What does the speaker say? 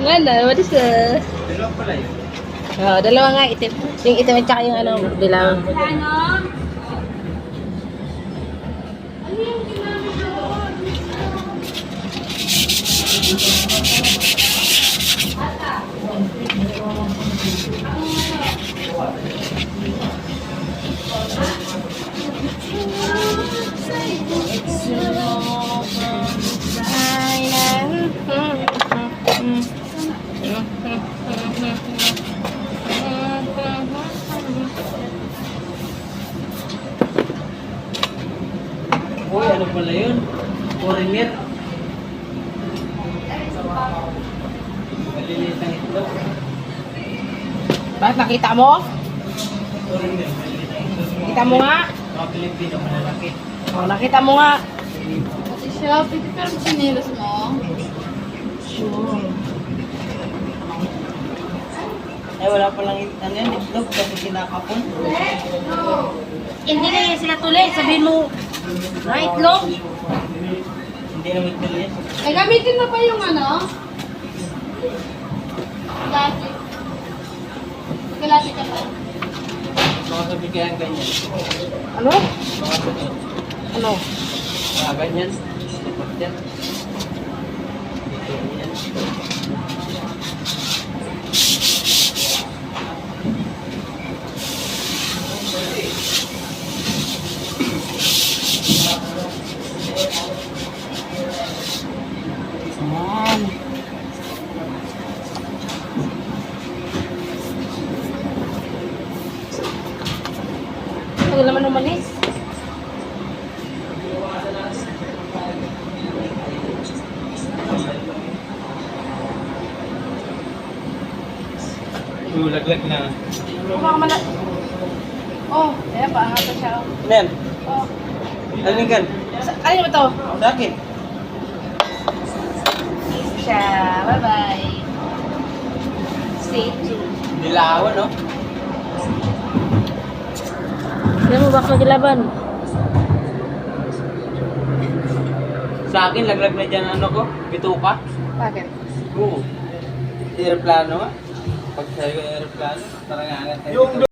Ano, what is Dalawa pala yun. Oh, dalawa nga itim. Yung itim at saka yung ano, dilaw. Uy, ano pala yun? Foreigner. Maliliit ang itlog. Bakit nakita mo? Foreigner, maliliit ang itlog. Kita mo nga. Mga Pilipino, malalaki. Oh, nakita mo nga. Ate siya, pwede ka rin sinilas mo. Sure. Ay, wala palang ano yan, itlog kasi kinakapon. Hindi na yan sila tuloy. Sabihin mo, na itlog. Hindi naman itlog yan. Ay, gamitin mo pa yung ano? Dati. Kalati ka pa. Mga sabi kaya ganyan. Ano? Mga sabi. Ano? Ganyan. Dapat yan. Ganyan. Ayan. Ito naman umalis. Laglag na. Baka mala... Oh, ayan pa. Angat na siya. Nen, Oh. ano yan? Ano ba to? Sa akin. Siya. Bye-bye. Stay tuned. Dilawan, no? Alam mo, baka magilaban. Sa akin, laglag na dyan ano ko, bituka. Bakit? Oo. Aeroplano nga. Pag sa aeroplano, parang angat tayo. Yung dito.